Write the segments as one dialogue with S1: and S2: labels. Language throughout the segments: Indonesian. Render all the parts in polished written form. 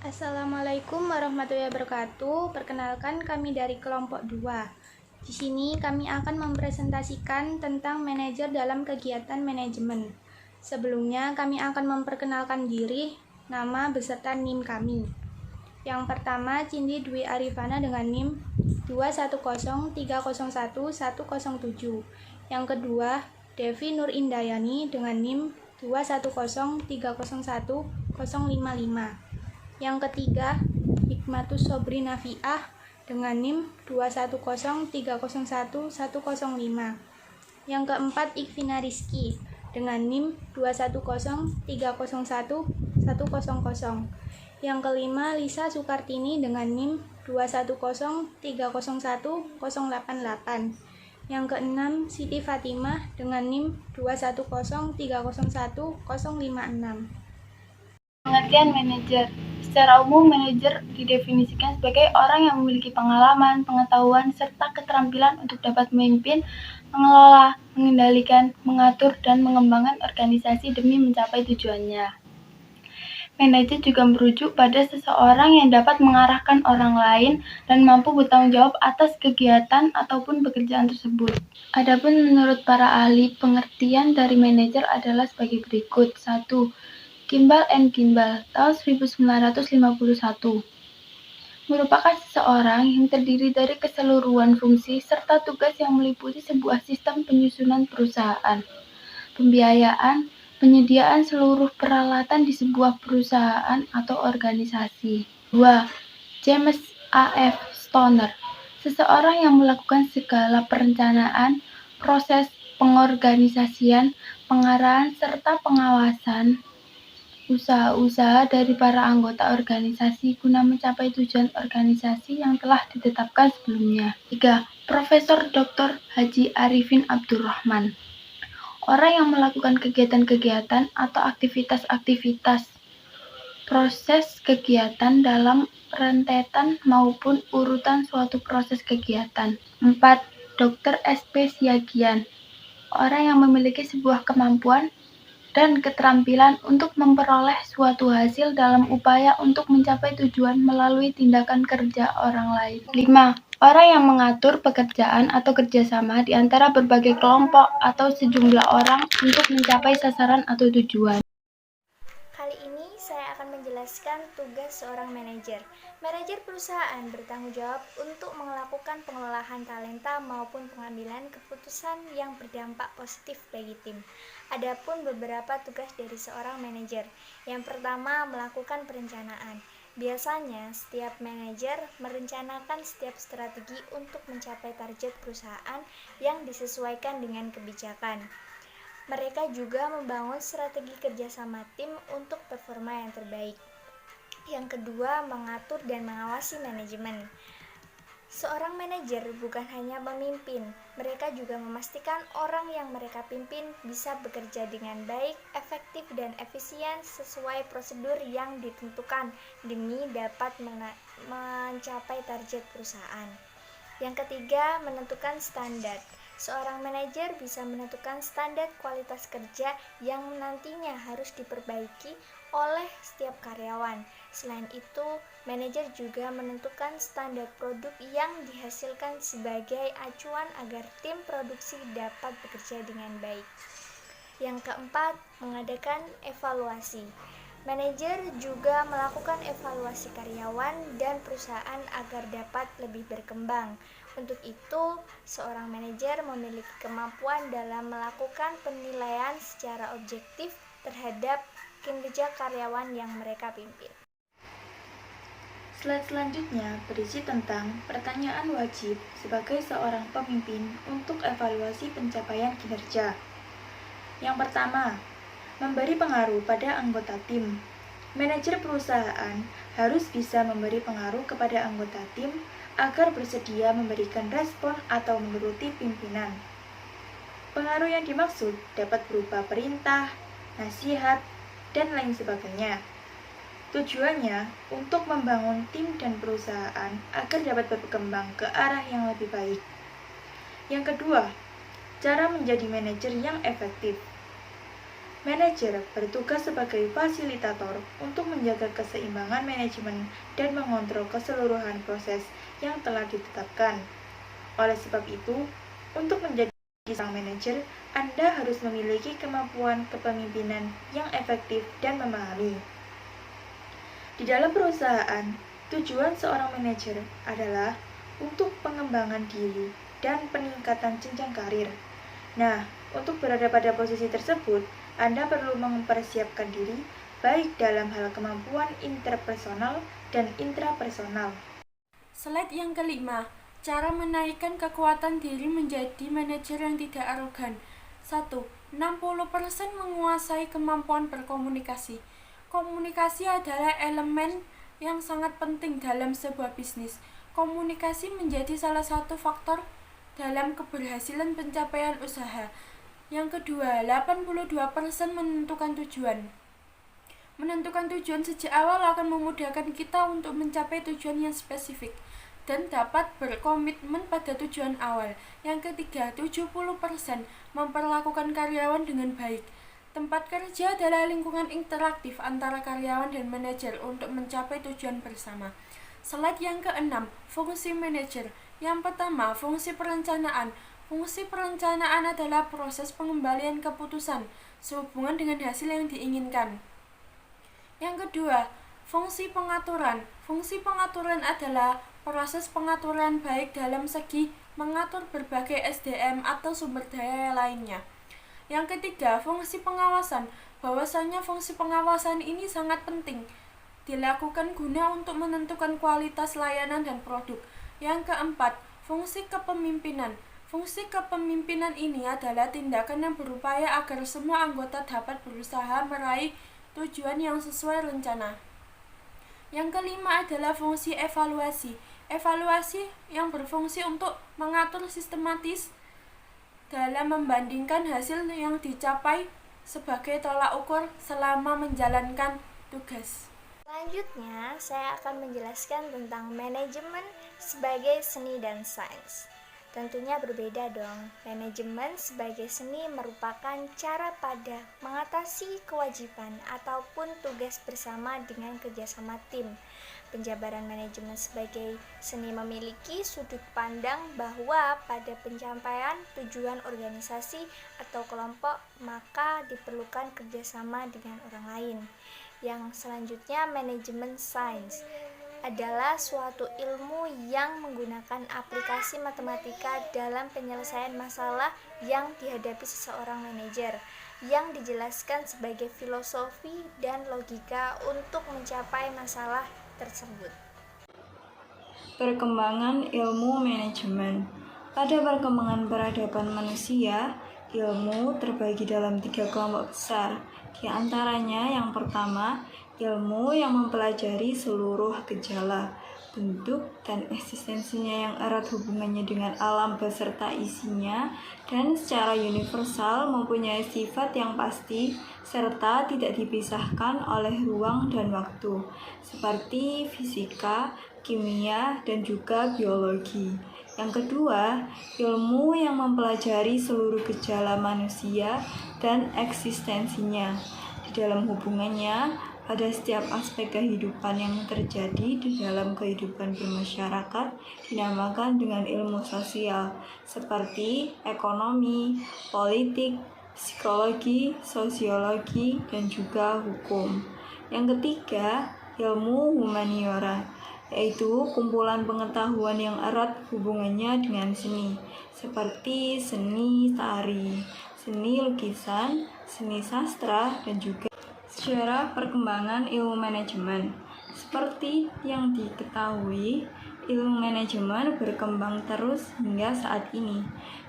S1: Assalamualaikum warahmatullahi wabarakatuh. Perkenalkan, kami dari kelompok 2. Di sini kami akan mempresentasikan tentang manajer dalam kegiatan manajemen. Sebelumnya kami akan memperkenalkan diri, nama beserta NIM kami. Yang pertama, Cindy Dwi Arifana dengan NIM 210301107. Yang kedua, Devi Nur Indayani dengan NIM 210301055. Yang ketiga, Hikmatus Sobri Nafiah dengan NIM 210301105. Yang keempat, Ikvina Rizky dengan NIM 210301100. Yang kelima, Lisa Sukartini dengan NIM 210301088. Yang keenam, Siti Fatimah dengan NIM 210301056.
S2: Pengertian manajer. Secara umum, manajer didefinisikan sebagai orang yang memiliki pengalaman, pengetahuan, serta keterampilan untuk dapat memimpin, mengelola, mengendalikan, mengatur, dan mengembangkan organisasi demi mencapai tujuannya. Manajer juga merujuk pada seseorang yang dapat mengarahkan orang lain dan mampu bertanggung jawab atas kegiatan ataupun pekerjaan tersebut. Adapun menurut para ahli, pengertian dari manajer adalah sebagai berikut. 1. Kimball and Kimball, tahun 1951, merupakan seseorang yang terdiri dari keseluruhan fungsi serta tugas yang meliputi sebuah sistem penyusunan perusahaan, pembiayaan, penyediaan seluruh peralatan di sebuah perusahaan atau organisasi. 2. James A.F. Stoner, seseorang yang melakukan segala perencanaan, proses pengorganisasian, pengarahan, serta pengawasan usaha-usaha dari para anggota organisasi guna mencapai tujuan organisasi yang telah ditetapkan sebelumnya. 3. Profesor Dr. Haji Arifin Abdurrahman, orang yang melakukan kegiatan-kegiatan atau aktivitas-aktivitas proses kegiatan dalam rentetan maupun urutan suatu proses kegiatan. 4. Dr. S.P. Siagian, orang yang memiliki sebuah kemampuan dan keterampilan untuk memperoleh suatu hasil dalam upaya untuk mencapai tujuan melalui tindakan kerja orang lain. 5. Orang yang mengatur pekerjaan atau kerjasama di antara berbagai kelompok atau sejumlah orang untuk mencapai sasaran atau tujuan.
S1: Kali ini saya akan menjelaskan tugas seorang manajer. Manajer perusahaan bertanggung jawab untuk melakukan pengelolaan talenta maupun pengambilan keputusan yang berdampak positif bagi tim. Adapun beberapa tugas dari seorang manajer. Yang pertama, melakukan perencanaan. Biasanya, setiap manajer merencanakan setiap strategi untuk mencapai target perusahaan yang disesuaikan dengan kebijakan. Mereka juga membangun strategi kerjasama tim untuk performa yang terbaik. Yang kedua, mengatur dan mengawasi manajemen. Seorang manajer bukan hanya memimpin, mereka juga memastikan orang yang mereka pimpin bisa bekerja dengan baik, efektif, dan efisien sesuai prosedur yang ditentukan demi dapat mencapai target perusahaan. Yang ketiga, menentukan standar. Seorang manajer bisa menentukan standar kualitas kerja yang nantinya harus diperbaiki oleh setiap karyawan. Selain itu, manajer juga menentukan standar produk yang dihasilkan sebagai acuan agar tim produksi dapat bekerja dengan baik. Yang keempat, mengadakan evaluasi. Manajer juga melakukan evaluasi karyawan dan perusahaan agar dapat lebih berkembang. Untuk itu, seorang manajer memiliki kemampuan dalam melakukan penilaian secara objektif terhadap kinerja karyawan yang mereka pimpin.
S2: Slide selanjutnya berisi tentang pertanyaan wajib sebagai seorang pemimpin untuk evaluasi pencapaian kinerja. Yang pertama, memberi pengaruh pada anggota tim. Manajer perusahaan harus bisa memberi pengaruh kepada anggota tim agar bersedia memberikan respon atau menuruti pimpinan. Pengaruh yang dimaksud dapat berupa perintah, nasihat, dan lain sebagainya. Tujuannya untuk membangun tim dan perusahaan agar dapat berkembang ke arah yang lebih baik. Yang kedua, cara menjadi manajer yang efektif.
S3: Manajer bertugas sebagai fasilitator untuk menjaga keseimbangan manajemen dan mengontrol keseluruhan proses yang telah ditetapkan. Oleh sebab itu, untuk menjadi seorang manajer, Anda harus memiliki kemampuan kepemimpinan yang efektif dan memahami. Di dalam perusahaan, tujuan seorang manajer adalah untuk pengembangan diri dan peningkatan jenjang karir. Nah, untuk berada pada posisi tersebut, Anda perlu mempersiapkan diri baik dalam hal kemampuan interpersonal dan intrapersonal.
S4: Slide yang kelima, cara menaikkan kekuatan diri menjadi manajer yang tidak arogan. 1. 60% menguasai kemampuan berkomunikasi. Komunikasi adalah elemen yang sangat penting dalam sebuah bisnis. Komunikasi menjadi salah satu faktor dalam keberhasilan pencapaian usaha. Yang kedua, 82% menentukan tujuan. Menentukan tujuan sejak awal akan memudahkan kita untuk mencapai tujuan yang spesifik dan dapat berkomitmen pada tujuan awal. Yang ketiga, 70% memperlakukan karyawan dengan baik. Tempat kerja adalah lingkungan interaktif antara karyawan dan manajer untuk mencapai tujuan bersama. Slide yang keenam, fungsi manajer. Yang pertama, fungsi perencanaan. Fungsi perencanaan adalah proses pengembalian keputusan sehubungan dengan hasil yang diinginkan. Yang kedua, fungsi pengaturan. Fungsi pengaturan adalah proses pengaturan baik dalam segi mengatur berbagai SDM atau sumber daya lainnya. Yang ketiga, fungsi pengawasan. Bahwasanya fungsi pengawasan ini sangat penting dilakukan guna untuk menentukan kualitas layanan dan produk. Yang keempat, fungsi kepemimpinan. Fungsi kepemimpinan ini adalah tindakan yang berupaya agar semua anggota dapat berusaha meraih tujuan yang sesuai rencana. Yang kelima adalah fungsi evaluasi. Evaluasi yang berfungsi untuk mengatur sistematis dalam membandingkan hasil yang dicapai sebagai tolak ukur selama menjalankan tugas.
S1: Selanjutnya, saya akan menjelaskan tentang manajemen sebagai seni dan sains. Tentunya berbeda dong. Manajemen sebagai seni merupakan cara pada mengatasi kewajiban ataupun tugas bersama dengan kerjasama tim. Penjabaran manajemen sebagai seni memiliki sudut pandang bahwa pada pencapaian tujuan organisasi atau kelompok maka diperlukan kerjasama dengan orang lain. Yang selanjutnya, manajemen sains adalah suatu ilmu yang menggunakan aplikasi matematika dalam penyelesaian masalah yang dihadapi seseorang manajer, yang dijelaskan sebagai filosofi dan logika untuk mencapai masalah tersebut.
S5: Perkembangan ilmu manajemen. Pada perkembangan peradaban manusia, ilmu terbagi dalam 3 kelompok besar. Di antaranya yang pertama, ilmu yang mempelajari seluruh gejala, bentuk, dan eksistensinya yang erat hubungannya dengan alam beserta isinya dan secara universal mempunyai sifat yang pasti serta tidak dipisahkan oleh ruang dan waktu, seperti fisika, kimia, dan juga biologi. Yang kedua, ilmu yang mempelajari seluruh gejala manusia dan eksistensinya di dalam hubungannya pada setiap aspek kehidupan yang terjadi di dalam kehidupan bermasyarakat dinamakan dengan ilmu sosial seperti ekonomi, politik, psikologi, sosiologi, dan juga hukum. Yang ketiga, ilmu humaniora, yaitu kumpulan pengetahuan yang erat hubungannya dengan seni, seperti seni tari, seni lukisan, seni sastra, dan juga sejarah perkembangan ilmu manajemen. Seperti yang diketahui, ilmu manajemen berkembang terus hingga saat ini.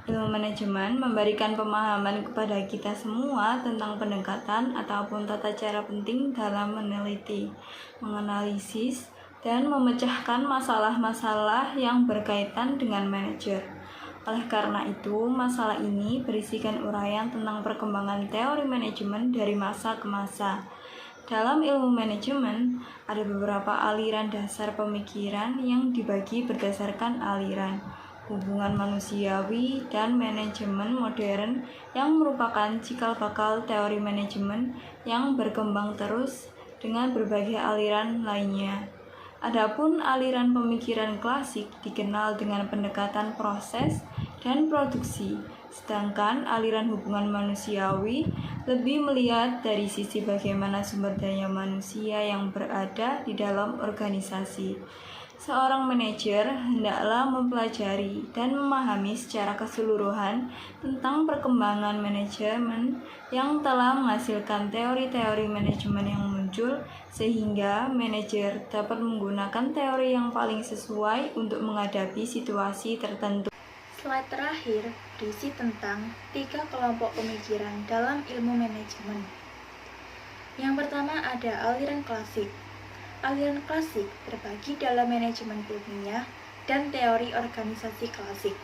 S5: Ilmu manajemen memberikan pemahaman kepada kita semua tentang pendekatan ataupun tata cara penting dalam meneliti, menganalisis, dan memecahkan masalah-masalah yang berkaitan dengan manajer. Oleh karena itu, masalah ini berisikan uraian tentang perkembangan teori manajemen dari masa ke masa. Dalam ilmu manajemen, ada beberapa aliran dasar pemikiran yang dibagi berdasarkan aliran, hubungan manusiawi, dan manajemen modern yang merupakan cikal bakal teori manajemen yang berkembang terus dengan berbagai aliran lainnya. Adapun aliran pemikiran klasik dikenal dengan pendekatan proses dan produksi, sedangkan aliran hubungan manusiawi lebih melihat dari sisi bagaimana sumber daya manusia yang berada di dalam organisasi. Seorang manajer hendaklah mempelajari dan memahami secara keseluruhan tentang perkembangan manajemen yang telah menghasilkan teori-teori manajemen yang muncul, sehingga manajer dapat menggunakan teori yang paling sesuai untuk menghadapi situasi tertentu.
S3: Slide terakhir berisi tentang 3 kelompok pemikiran dalam ilmu manajemen. Yang pertama ada aliran klasik. Aliran klasik terbagi dalam manajemen ilmiah dan teori organisasi klasik.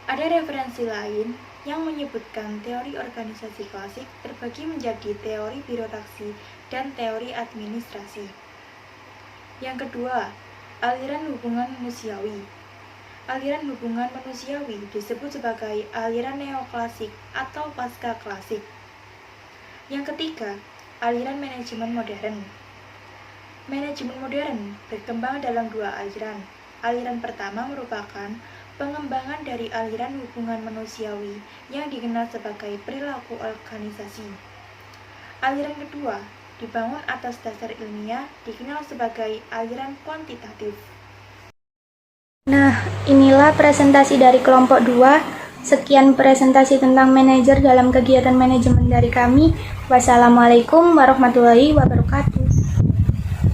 S3: Ada referensi lain yang menyebutkan teori organisasi klasik terbagi menjadi teori birokrasi dan teori administrasi. Yang kedua, aliran hubungan manusiawi. Aliran hubungan manusiawi disebut sebagai aliran neoklasik atau pasca klasik. Yang ketiga, aliran manajemen modern. Manajemen modern berkembang dalam 2 aliran. Aliran pertama merupakan pengembangan dari aliran hubungan manusiawi yang dikenal sebagai perilaku organisasi. Aliran kedua dibangun atas dasar ilmiah, dikenal sebagai aliran kuantitatif.
S1: Nah, inilah presentasi dari kelompok 2. Sekian presentasi tentang manajer dalam kegiatan manajemen dari kami. Wassalamualaikum warahmatullahi wabarakatuh.